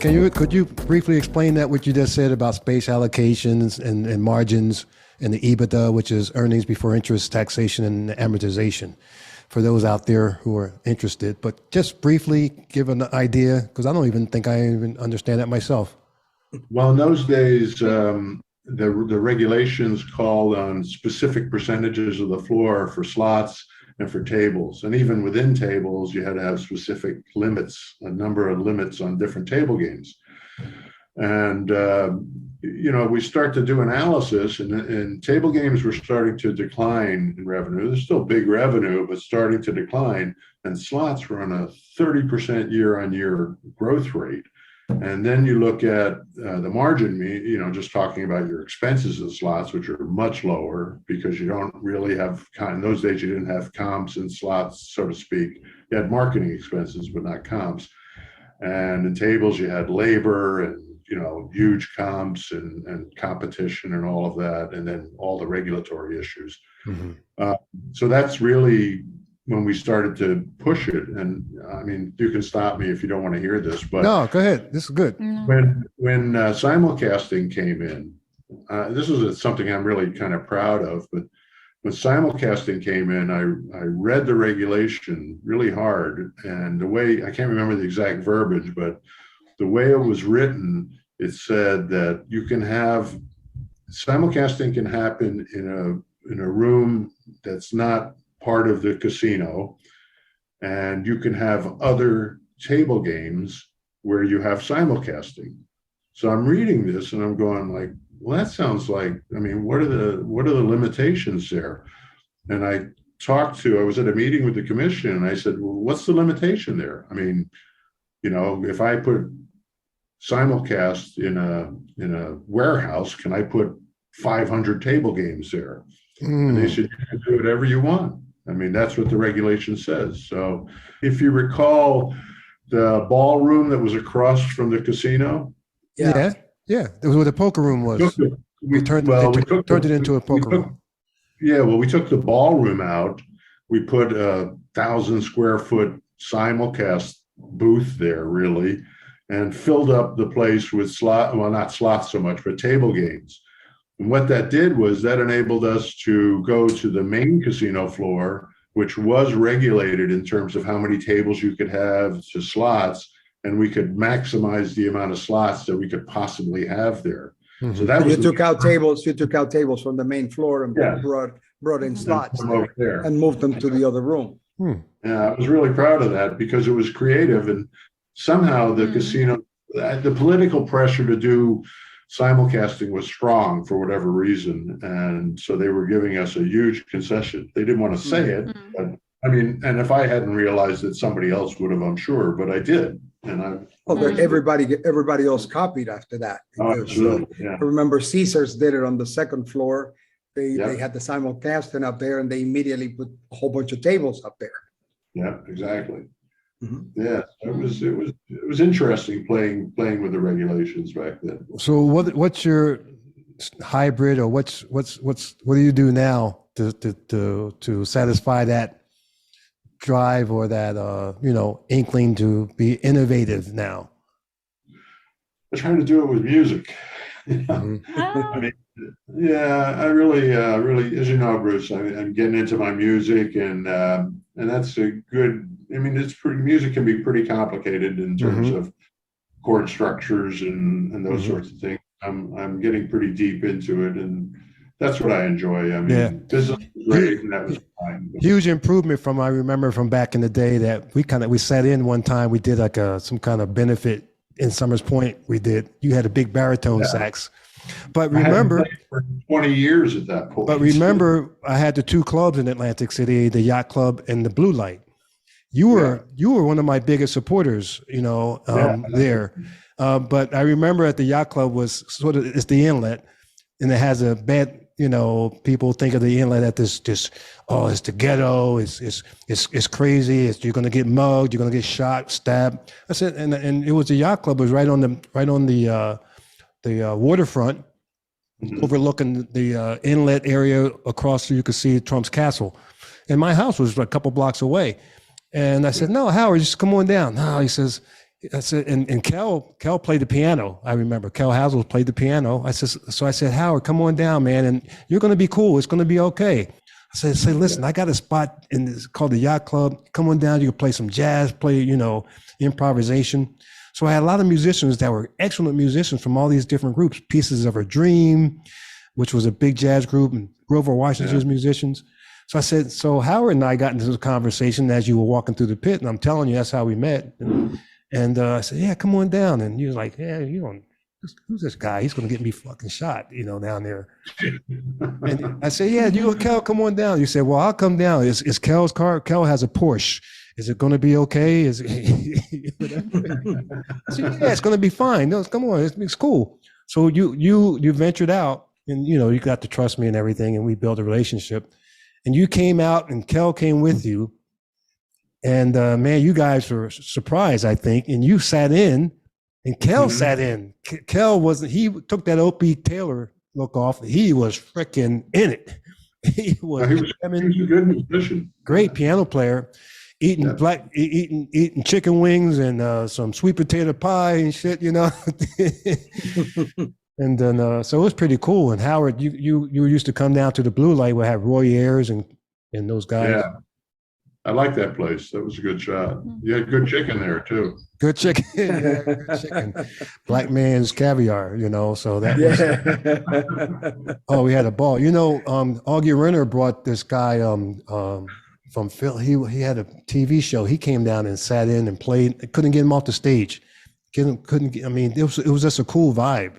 Could you briefly explain that what you just said about space allocations and margins and the EBITDA, which is earnings before interest, taxation, and amortization, for those out there who are interested? But just briefly give an idea, because I don't even think I even understand that myself. Well, in those days, the regulations called on specific percentages of the floor for slots and for tables. And even within tables, you had to have specific limits, a number of limits on different table games. And, we start to do analysis, and table games were starting to decline in revenue. There's still big revenue, but starting to decline. And slots were on a 30% year-on-year growth rate. And then you look at the margin, just talking about your expenses of slots, which are much lower because you don't really have, in those days, you didn't have comps and slots, so to speak. You had marketing expenses, but not comps. And in tables, you had labor and, huge comps and competition and all of that, and then all the regulatory issues. Mm-hmm. So that's really when we started to push it. And I mean, you can stop me if you don't want to hear this, but no, go ahead. This is good. When simulcasting came in, this is something I'm really kind of proud of, but when simulcasting came in, I read the regulation really hard, and the way, I can't remember the exact verbiage, but the way it was written, it said that you can have, simulcasting can happen in a room that's not part of the casino, and you can have other table games where you have simulcasting. So I'm reading this and I'm going like, well, that sounds like, I mean, what are the limitations there? And I was at a meeting with the commission, and I said, well, what's the limitation there? I mean, if I put simulcast in a warehouse, can I put 500 table games there? And they said, you can do whatever you want. I mean, that's what the regulation says. So if you recall the ballroom that was across from the casino. Yeah. It was where the poker room was. We turned it into a poker room. Yeah, well, we took the ballroom out. We put a 1,000 square foot simulcast booth there, really, and filled up the place with not slots so much, but table games. And what that did was that enabled us to go to the main casino floor, which was regulated in terms of how many tables you could have to slots, and we could maximize the amount of slots that we could possibly have there. Mm-hmm. So that was you took out tables from the main floor and brought in slots there and moved them to the other room. Yeah, I was really proud of that because it was creative, and somehow the casino, the political pressure to do simulcasting was strong for whatever reason, and so they were giving us a huge concession. They didn't want to say it, but I mean, and if I hadn't realized it, somebody else would have, I'm sure, but I did. And everybody else copied after that. I remember Caesars did it on the second floor. They had the simulcasting up there, and they immediately put a whole bunch of tables up there. Yeah, exactly. Mm-hmm. Yeah, it was interesting playing with the regulations back then. So what's your hybrid, or what do you do now to satisfy that drive or that inkling to be innovative now? I try to do it with music. Mm-hmm. I mean, I really, as you know, Bruce, I'm getting into my music, and that's a good. I mean, music can be pretty complicated in terms of chord structures and those sorts of things. I'm getting pretty deep into it, and that's what I enjoy. I mean, this is great, and that was fine. Huge improvement I remember from back in the day that we sat in one time. We did like some kind of benefit in Summers Point. You had a big baritone sax. But remember, I hadn't played for 20 years at that point. But remember, I had the two clubs in Atlantic City, the Yacht Club and the Blue Light. You were one of my biggest supporters, there. But I remember at the Yacht Club was it's the inlet, and it has a bad, people think of the inlet at this it's the ghetto, it's crazy, you're gonna get mugged, you're gonna get shot, stabbed. I said, and it was the Yacht Club, it was right on the waterfront, overlooking the inlet area across, so you could see Trump's castle. And my house was a couple blocks away. And I said, no, Howard, just come on down. No, he says, I said, and Kel played the piano. I remember Kel Hazel played the piano. I said, Howard, come on down, man, and you're going to be cool. It's going to be okay. I said, listen, I got a spot it's called the Yacht Club. Come on down. You can play some jazz, play, improvisation. So I had a lot of musicians that were excellent musicians from all these different groups. Pieces of a Dream, which was a big jazz group, and Grover Washington's musicians. So I said, so Howard and I got into this conversation as you were walking through the pit, and I'm telling you, that's how we met. And I said, yeah, come on down. And he was like, yeah, who's this guy? He's going to get me fucking shot, down there. And I said, yeah, you and Kel, come on down. You said, well, I'll come down. Is Kel's car? Kel has a Porsche. Is it going to be okay? I said, yeah, it's going to be fine. No, come on, it's cool. So you ventured out, and you got to trust me and everything, and we built a relationship. And you came out, and Kel came with you. And man, you guys were surprised, I think. And you sat in, and Kel sat in. Kel he took that Opie Taylor look off. He was freaking in it. He was a good musician. Great piano player, eating chicken wings and some sweet potato pie and shit, And then so it was pretty cool. And Howard, you used to come down to the Blue Light where I had Roy Ayers and those guys. Yeah. I like that place. That was a good shot. You had good chicken there too. Good chicken. Yeah, good chicken. Black man's caviar, so that was, oh, we had a ball. Augie Renner brought this guy from Phil. He had a TV show. He came down and sat in and played. Couldn't get him off the stage. It was just a cool vibe.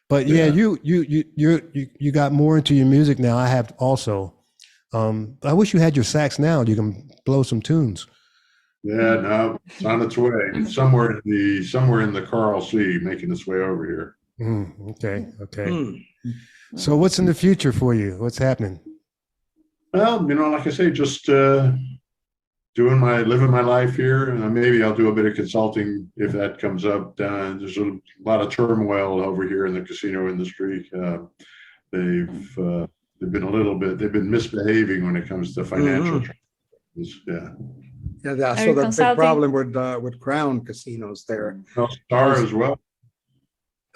But yeah, you got more into your music now. I have also. I wish you had your sax now. You can blow some tunes. Yeah, no, it's on its way. It's somewhere in the Coral Sea, making its way over here. Okay. So what's in the future for you? What's happening? Well, like I say, just living my life here. And maybe I'll do a bit of consulting if that comes up. There's a lot of turmoil over here in the casino industry. They've been misbehaving when it comes to financial. Yeah, so the big problem with Crown casinos there. Star as well.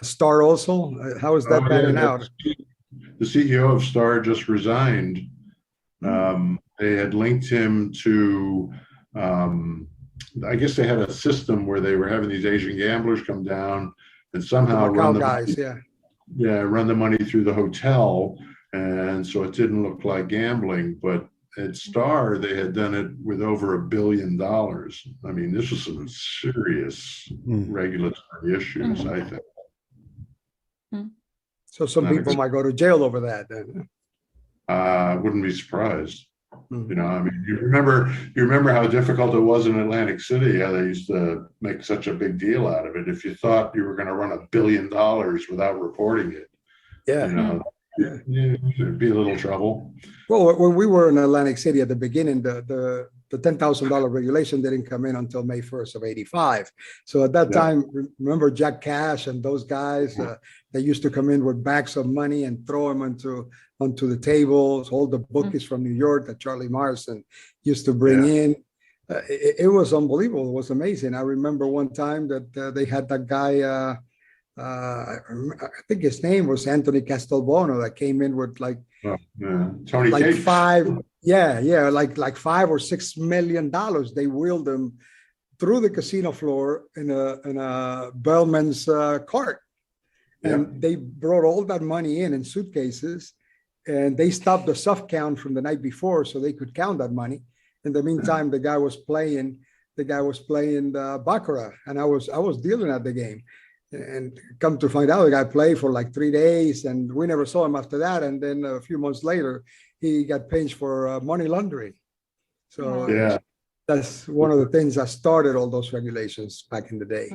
Star also? How is that panning out? The CEO of Star just resigned. They had linked him to, I guess they had a system where they were having these Asian gamblers come down and somehow run the money through the hotel. And so it didn't look like gambling, but at Star, they had done it with over $1 billion. This was some serious regulatory issues, I think. So some people might go to jail over that then. I wouldn't be surprised. You remember how difficult it was in Atlantic City, how they used to make such a big deal out of it. If you thought you were going to run $1 billion without reporting it, it'd be a little trouble. Well, when we were in Atlantic City at the beginning, the $10,000 regulation didn't come in until May 1st of '85. So at that time, remember Jack Cash and those guys, they used to come in with bags of money and throw them onto the tables, all the bookies from New York that Charlie Morrison used to bring in. It was unbelievable. It was amazing. I remember one time that they had that guy, I think his name was Anthony Castelbono, that came in with Tony like Cates. $5 or $6 million. They wheeled him through the casino floor in a bellman's cart, and they brought all that money in suitcases, and they stopped the soft count from the night before so they could count that money. In the meantime, the guy was playing the baccarat, and I was dealing at the game. And come to find out, the guy played for like 3 days, and we never saw him after that. And then a few months later, he got pinched for money laundering. So that's one of the things that started all those regulations back in the day.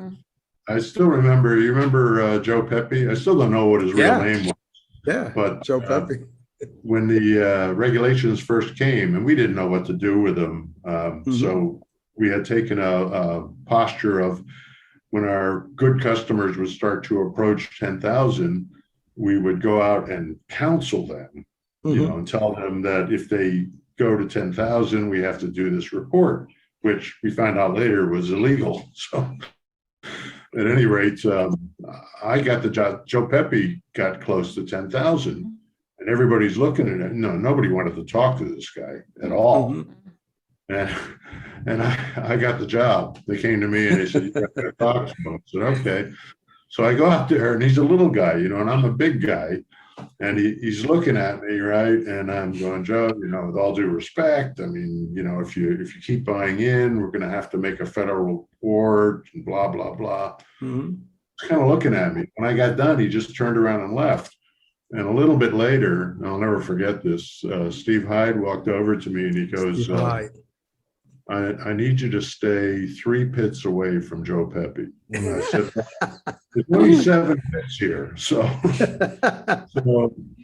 I still remember. You remember Joe Pepe? I still don't know what his real name was. Yeah, but Joe Pepe. When the regulations first came, and we didn't know what to do with them, so we had taken a posture of, when our good customers would start to approach 10,000, we would go out and counsel them, and tell them that if they go to 10,000, we have to do this report, which we found out later was illegal. So at any rate, I got the job. Joe Pepe got close to 10,000, and everybody's looking at it. No, nobody wanted to talk to this guy at all. Mhm. And I got the job. They came to me and they said, "You got to talk to him." I said, "Okay." So I go out there, and he's a little guy, and I'm a big guy. And he's looking at me, right? And I'm going, "Joe, with all due respect, I mean, if you keep buying in, we're going to have to make a federal report and blah, blah, blah." Mhm. He's kind of looking at me. When I got done, he just turned around and left. And a little bit later, I'll never forget this, Steve Hyde walked over to me and he goes, Steve Hyde. I need you to stay 3 pits away from Joe Pepe. And I said, "There's only 7 pits here. So,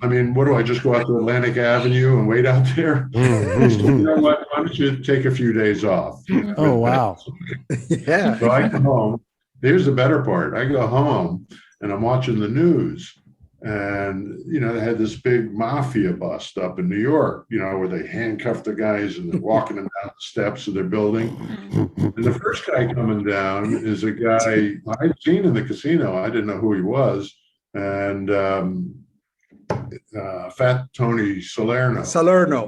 I mean, what do I just go out to Atlantic Avenue and wait out there?" He said, "You know what? Why don't you take a few days off?" Oh, wow. Yeah. So I come home. Here's the better part. I go home and I'm watching the news. And, they had this big mafia bust up in New York, where they handcuffed the guys and they're walking them down the steps of their building. And the first guy coming down is a guy I'd seen in the casino. I didn't know who he was. And Fat Tony Salerno.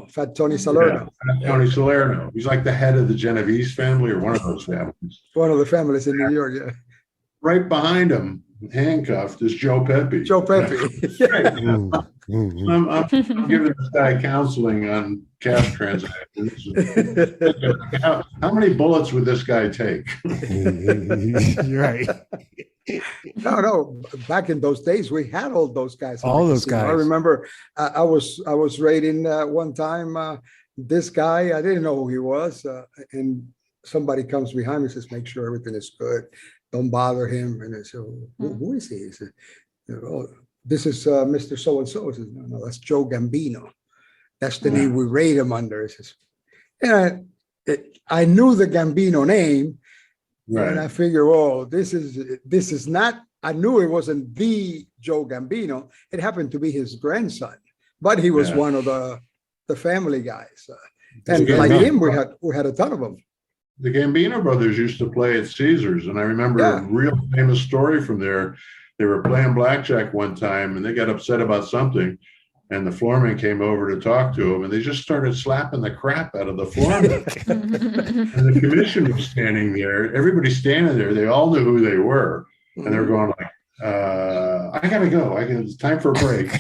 Fat Tony Salerno. Yeah, Fat Tony Salerno. He's like the head of the Genovese family or one of those families. One of the families in New York, yeah. Right behind him, handcuffed, is Joe Pepe. Joe Pepe. I'm giving this guy counseling on cash transactions. How many bullets would this guy take? You're right. No. Back in those days, we had all those guys. All those guys. I remember I was raiding one time this guy. I didn't know who he was, and somebody comes behind me and says, "Make sure everything is good. Don't bother him." And I said, who is he? He said, "Oh, this is Mr. So-and-so." I said, No, that's Joe Gambino. That's the name we raid him under. He says, and I knew the Gambino name. Right. And I figure, this is not, I knew it wasn't the Joe Gambino. It happened to be his grandson, but he was one of the family guys. And like him, we had a ton of them. The Gambino brothers used to play at Caesars, and I remember a real famous story from there. They were playing blackjack one time, and they got upset about something, and the floorman came over to talk to them, and they just started slapping the crap out of the floorman. And the commission was standing there. Everybody's standing there. They all knew who they were, and they were going like, "I gotta go. It's time for a break."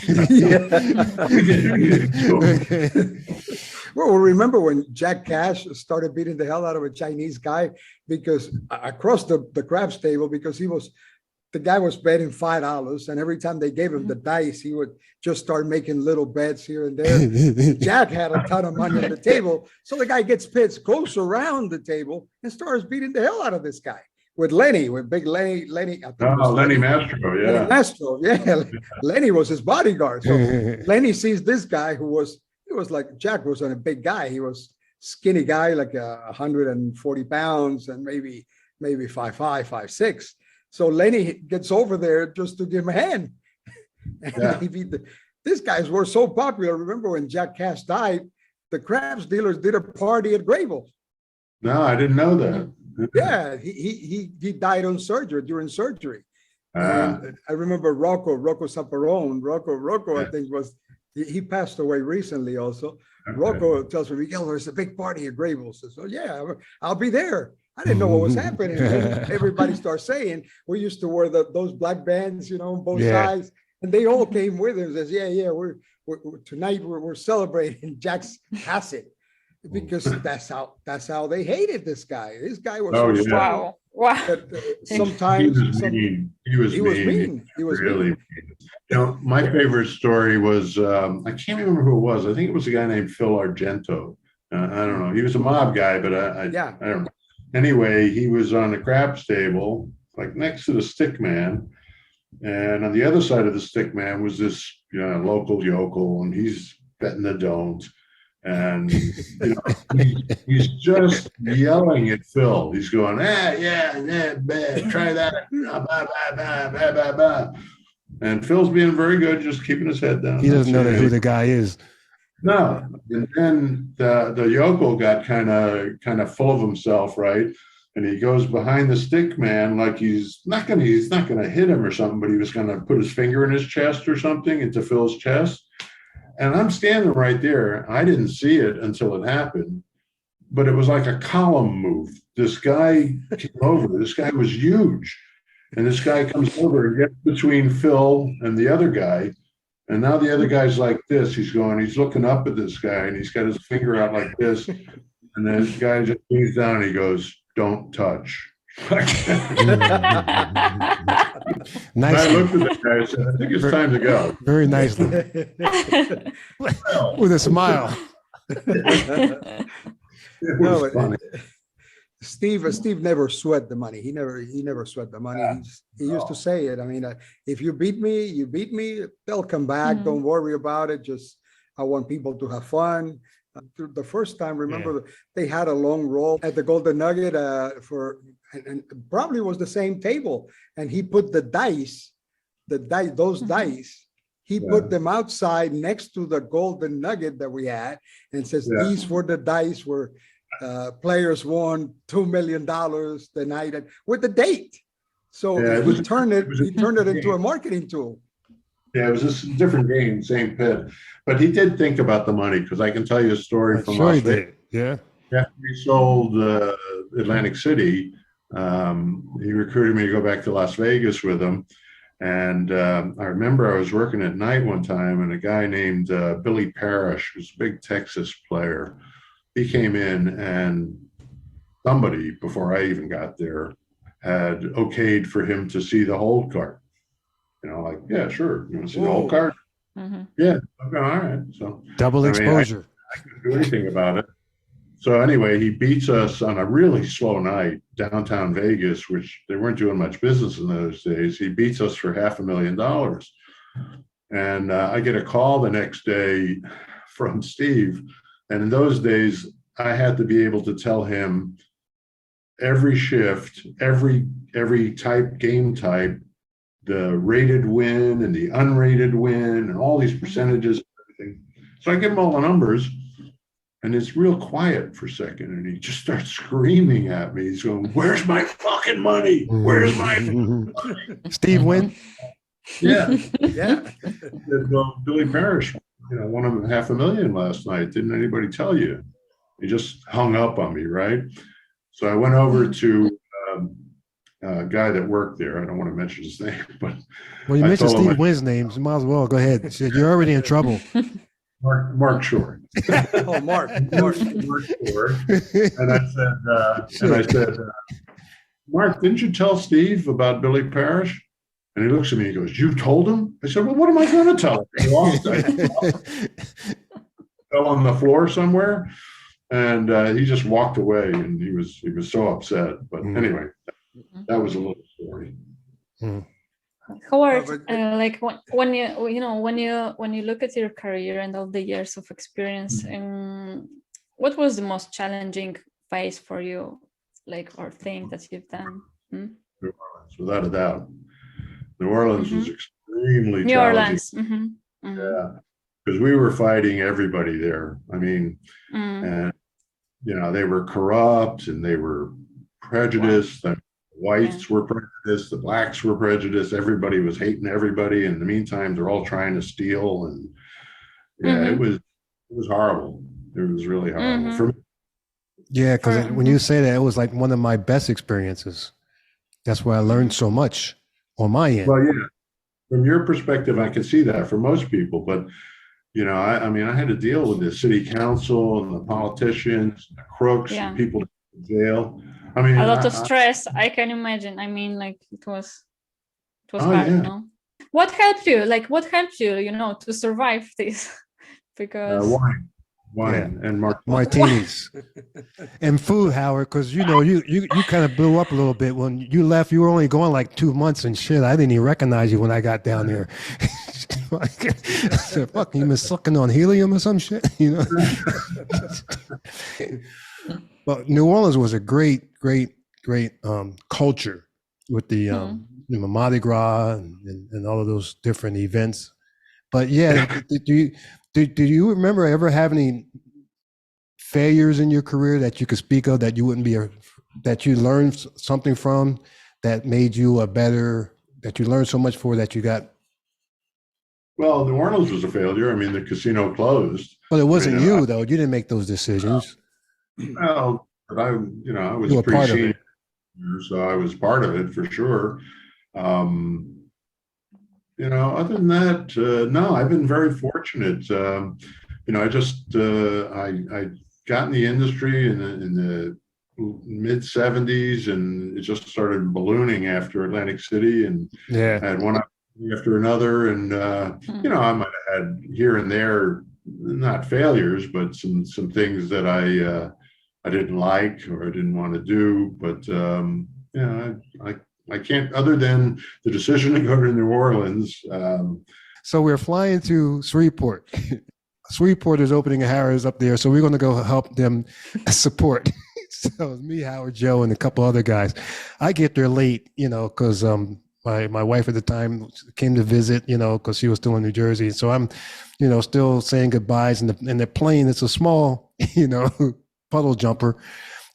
Well, remember when Jack Cash started beating the hell out of a Chinese guy because across the craps table, because the guy was betting $5, and every time they gave him the dice, he would just start making little bets here and there. Jack had a ton of money on the table, so the guy gets pissed, goes around the table, and starts beating the hell out of this guy with big Lenny. Lenny Mastro, yeah. Lenny Mastro, yeah. Lenny was his bodyguard. So Lenny sees this guy who was like, Jack was a big guy. He was skinny guy, like 140 pounds and maybe 5'5", 5'6". So Lenny gets over there just to give him a hand. And these guys were so popular. Remember when Jack Cash died, the craps dealers did a party at Grable. No, I didn't know that. Yeah, he died during surgery. And I remember Rocco Saparone. Rocco, I think he passed away recently also. Okay. Rocco tells me, "Miguel, there's a big party at Grable." Says, "Oh yeah, I'll be there." I didn't know what was happening. And everybody starts saying, we used to wear those black bands, on both sides, and they all came with him. Says, we're tonight we're celebrating Jack's acid, because that's how they hated this guy. This guy was strong. Wow. Sometimes he was mean. My favorite story was I can't remember who it was. I think it was a guy named Phil Argento. I don't know. He was a mob guy, but I don't know. Anyway, he was on the craps table, like next to the stick man, and on the other side of the stick man was this local yokel, and he's betting the don't. And he's just yelling at Phil. He's going, try that. And Phil's being very good, just keeping his head down. He doesn't know who the guy is. No. And then the yokel got kind of full of himself, right? and he goes behind the stick man like he's not gonna hit him or something, but he was gonna put his finger in his chest or something into Phil's chest. And I'm standing right there. I didn't see it until it happened, but it was like a column move. This guy came over. This guy was huge. And this guy comes over and gets between Phil and the other guy. And now the other guy's like this. He's looking up at this guy, and he's got his finger out like this. And then this guy just leans down and he goes, "Don't touch." Nice. I looked at the guy and said, "I think it's time to go." Very nicely. With a smile. It No, was funny. Steve never sweat the money. He never sweat the money. He used to say it. I mean, if you beat me, you beat me. They'll come back. Don't worry about it. Just, I want people to have fun. The first time, remember, they had a long roll at the Golden Nugget and probably was the same table. And he put those dice, he put them outside next to the Golden Nugget that we had, and says, these were the dice where players won $2 million the night with the date. So he turned it into a marketing tool. Yeah, it was just a different game, same pit. But he did think about the money, because I can tell you a story from Las Vegas. Yeah. After we sold Atlantic City, he recruited me to go back to Las Vegas with him. And I remember I was working at night one time, and a guy named Billy Parrish, who's a big Texas player, he came in, and somebody, before I even got there, had okayed for him to see the hold card. You know, like, yeah, sure. You want to see the whole card? Yeah. Okay, all right. So double exposure. I couldn't do anything about it. So anyway, he beats us on a really slow night, downtown Vegas, which they weren't doing much business in those days. He beats us for $500,000. And I get a call the next day from Steve. And in those days, I had to be able to tell him every shift, every game type, the rated win and the unrated win, and all these percentages and everything. So I give him all the numbers, and it's real quiet for a second, and he just starts screaming at me. He's going, "Where's my fucking money? Where's my money?" Steve Wynn? Yeah. Well, Billy Parrish, won him $500,000 last night. Didn't anybody tell you? He just hung up on me, right? So I went over to a guy that worked there. I don't want to mention his name, but well, you mentioned Steve Wynn's name, so you might as well go ahead. You're already in trouble. Mark Short. Oh, Mark Short. And I said, "Mark, didn't you tell Steve about Billy Parrish?" And he looks at me and he goes, "You told him?" I said, "Well, what am I going to tell him?" I fell on the floor somewhere, and he just walked away, and he was so upset. But anyway, that was a little story. Howard, like when you look at your career and all the years of experience, what was the most challenging phase for you, like, or thing that you've done? New Orleans, without a doubt. New Orleans was extremely New challenging. Orleans. Yeah, because we were fighting everybody there. I mean, and they were corrupt, and they were prejudiced. The whites were prejudiced. The blacks were prejudiced. Everybody was hating everybody. In the meantime, they're all trying to steal, and it was horrible. It was really horrible for me. Yeah, because when you say that, it was like one of my best experiences. That's where I learned so much on my end. Well, yeah, from your perspective, I can see that for most people, but I mean, I had to deal with the city council and the politicians, the crooks, and people in jail. I mean, a lot of stress. I can imagine. I mean, like, it was hard. No? What helped you? Like, what helped you? To survive this? Because wine and martinis and food, Howard. Because you kind of blew up a little bit when you left. You were only going like 2 months and shit. I didn't even recognize you when I got down there. I said, "Fuck, you been sucking on helium or some shit," But New Orleans was a great culture with the Mardi Gras and all of those different events. But yeah, do you remember ever having any failures in your career that you could speak of that you wouldn't be that you learned something from that made you that you learned so much for that you got? Well, New Orleans was a failure. I mean, the casino closed. But it wasn't I mean, though. You didn't make those decisions. Well, but I was You were part of pre-senior, it. so I was part of it for sure. Other than that, no, I've been very fortunate. I just I got in the industry in the mid 70s, and it just started ballooning after Atlantic City, and Yeah. I had one after another, and I might have had here and there, not failures, but some things that I didn't like or I didn't want to do, but I can't, other than the decision to go to New Orleans. So we're flying to Shreveport. Shreveport is opening a Harris up there, so we're going to go help them support. So it's me, Howard, Joe, and a couple other guys. I get there late, because my wife at the time came to visit, because she was still in New Jersey. So I'm, still saying goodbyes, and the plane, it's a small, puddle jumper.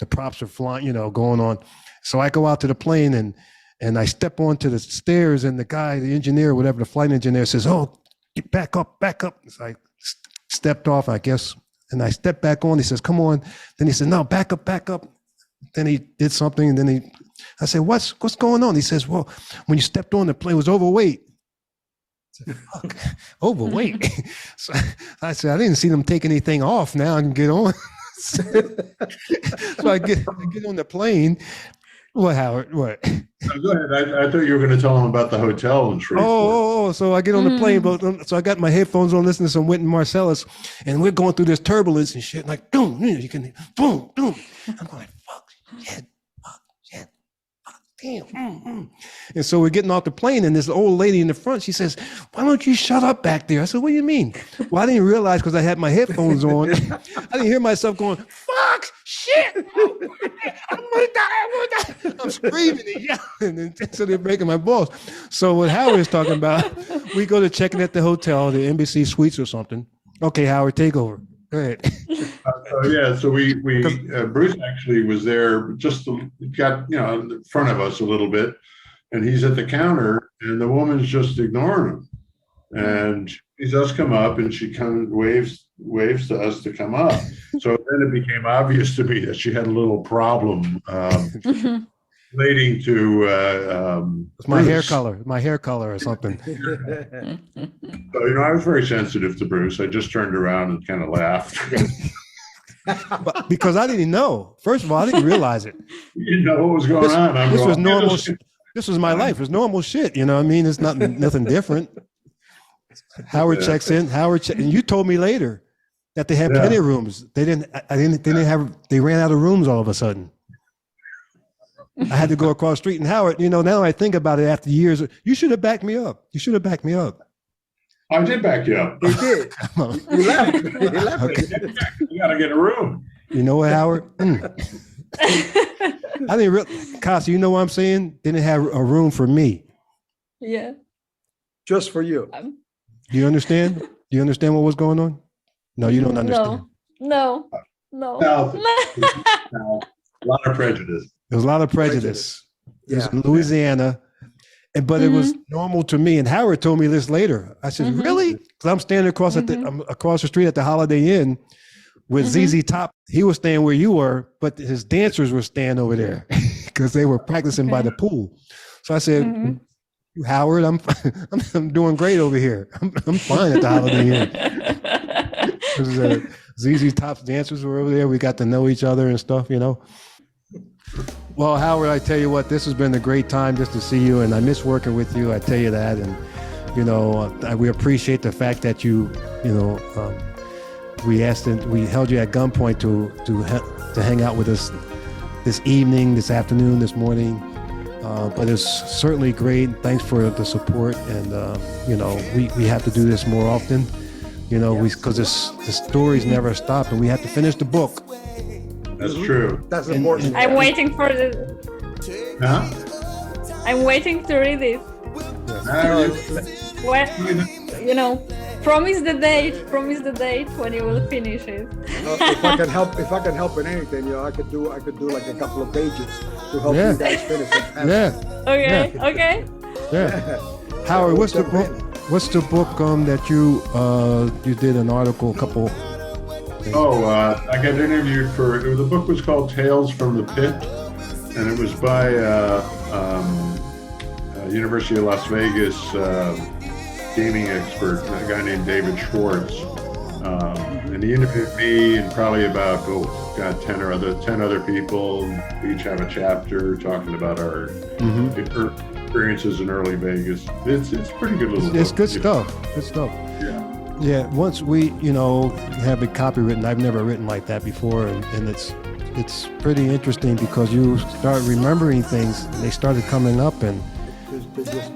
The props are flying, going on. So I go out to the plane and I step onto the stairs, and the guy, the engineer, whatever, the flight engineer says, "Oh, get back up. So I stepped off, I guess, and I stepped back on. He says, "Come on." Then he said, "No, back up. Then he did something, and then I said, what's going on? He says, "Well, when you stepped on, the plane was overweight." I said, "Fuck, overweight." So I said, "I didn't see them take anything off. Now I can get on." So I get on the plane. What, Howard? What? No, go ahead. I thought you were going to tell them about the hotel in Shreveport. Oh, so I get on the plane, but so I got my headphones on, listening to some Wynton Marsalis, and we're going through this turbulence and shit, like boom, you can boom. I'm going, fuck, shit, damn. And so we're getting off the plane, and this old lady in the front, she says, "Why don't you shut up back there?" I said, "What do you mean?" Well, I didn't realize because I had my headphones on. I didn't hear myself going, "Fuck, shit, I'm gonna die. I'm screaming and yelling, and so they're breaking my balls. So what Howard is talking about, we go to check in at the hotel, the Embassy Suites or something. Okay, Howard, take over. Go ahead. So we Bruce actually was there, just got in front of us a little bit, and he's at the counter, and the woman's just ignoring him, and he does come up, and she comes waves to us to come up. So then it became obvious to me that she had a little problem relating to my hair color or something. So I was very sensitive to Bruce. I just turned around and kind of laughed. But because I didn't know. First of all, I didn't realize it. You didn't know what was going on. This was normal. This was my life. It was normal shit. You know what I mean? It's nothing different. Howard checks in. And you told me later that they had plenty of rooms. They ran out of rooms all of a sudden. I had to go across the street. And Howard, now I think about it after years, you should have backed me up. I did back you up. He did. You left. He left. Okay. You got to get a room. You know what, Howard? I didn't really, Casa, you know what I'm saying? Didn't have a room for me. Yeah. Just for you. Do you understand? Do you understand what was going on? No, you don't understand. No. No, a lot of prejudice. There was a lot of prejudice. It was in Louisiana. But it was normal to me. And Howard told me this later. I said, "Really?" Because I'm standing across across the street at the Holiday Inn with ZZ Top. He was staying where you were, but his dancers were staying over there because they were practicing by the pool. So I said, "Howard, I'm doing great over here. I'm fine at the Holiday Inn." ZZ Top's dancers were over there. We got to know each other and stuff, Well, Howard, I tell you what, this has been a great time just to see you, and I miss working with you. I tell you that, and we appreciate the fact that we held you at gunpoint to hang out with us this evening, this afternoon, this morning. But it's certainly great. Thanks for the support, and we have to do this more often, because the stories never stop, and we have to finish the book. That's true. That's important. I'm waiting for the. Huh? I'm waiting to read it. Uh, Well, Promise the date. Promise the date when you will finish it. If I can help in anything, you know, I could do like a couple of pages to help Yeah. you guys finish it. Yeah, Okay. Okay. yeah. Howard, what's the book? What's the book that you did an article, a couple? Oh, I got interviewed for, the book was called Tales from the Pit, and it was by University of Las Vegas gaming expert, a guy named David Schwartz. And he interviewed me and probably about, 10 other people. We each have a chapter talking about our experiences in early Vegas. It's pretty good little It's book. good stuff. Good stuff. Yeah. Yeah, once we, have it copywritten, I've never written like that before, and it's pretty interesting because you start remembering things, and they started coming up, and They just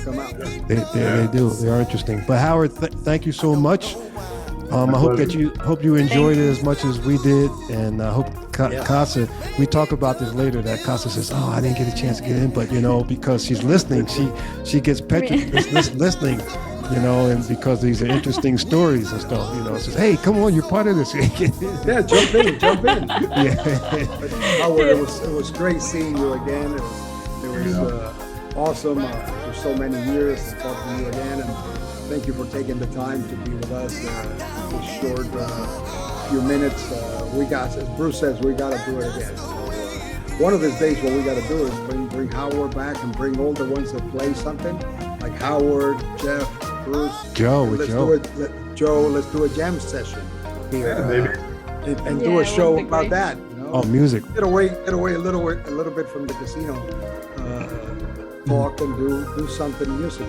come out. they do. They are interesting. But Howard, thank you so much. I hope you enjoyed it as much as we did, and I hope Casa. We talk about this later. That Casa says, "Oh, I didn't get a chance to get in," but because she's listening, she gets listening. And because these are interesting stories and stuff, says, "Hey, come on, you're part of this." Yeah, jump in. Yeah. But Howard, it was great seeing you again. It was awesome for so many years to talk to you again, and thank you for taking the time to be with us. This short few minutes, as Bruce says, we got to do it again. So, one of these days, what we got to do is bring Howard back and bring all the ones that play something, like Howard, Jeff, Bruce, Joe. Let's do a jam session here, and do a it show would be about great. that. Oh, music. Get away a little bit from the casino talk and do something musical.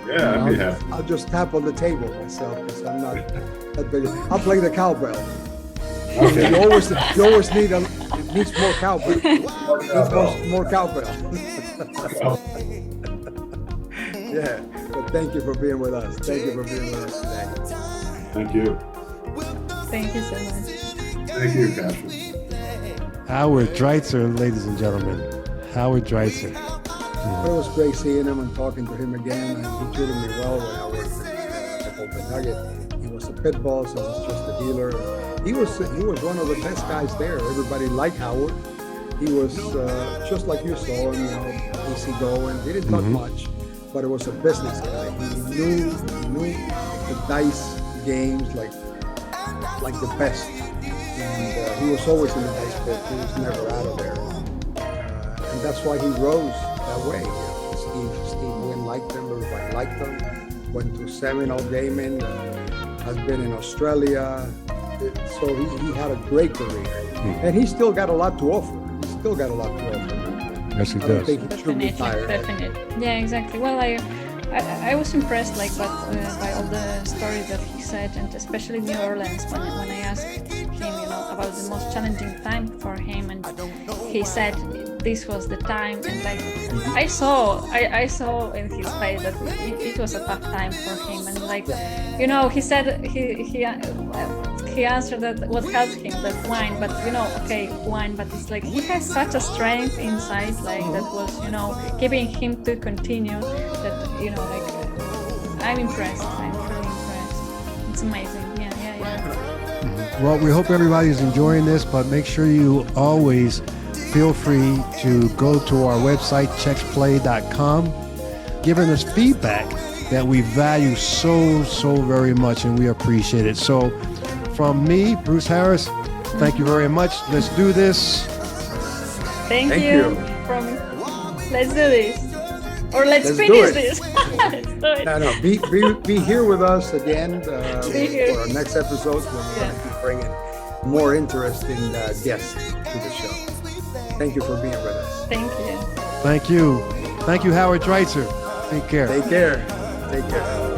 Yeah, I'd be happy. I'll just tap on the table myself because I'm not that big. I'll play the cowbell. Okay. You always needs more cowbell. More cowbell. Yeah, but thank you for being with us. Thank you for being with us today. Thank you. Thank you so much. Thank you, Catherine. Howard Dreizter, ladies and gentlemen. Howard Dreizter. But it was great seeing him and talking to him again. And he treated me well when I worked at the Nugget. He was a pit boss. I was just a dealer. He was one of the best guys there. Everybody liked Howard. He was just like you saw him, easygoing. He didn't talk much, but it was a business guy. He knew the dice games like the best. And he was always in the dice pit. He was never out of there. And that's why he rose that way. Steve Wynn liked him. Everybody liked him. Went to Seminole Gaming. Has been in Australia. So he had a great career. And he still got a lot to offer. Yes, he I don't does. think he should be tired. Definitely. Yeah, exactly. Well, I was impressed by all the stories that he said, and especially New Orleans when I asked him, about the most challenging time for him, and he said this was the time, and I saw in his face that it was a tough time for him, and he said he answered that what helped him, that wine, but wine, but it's like he has such a strength inside, that was keeping him to continue, that I'm impressed. I'm really impressed. It's amazing. Yeah. Well, we hope everybody's enjoying this, but make sure you always feel free to go to our website, checksplay.com, giving us feedback that we value so very much, and we appreciate it. So from me, Bruce Harris, thank you very much. Let's do this. Thank Thank you. you. Let's do this. Or let's do finish it. this. Let's do it. No, be here with us again here. for our next episode when we're going to keep bringing more interesting guests to the show. Thank you for being with us. Thank you. Thank you. Thank you, Howard Dreizter. Take care. Take care.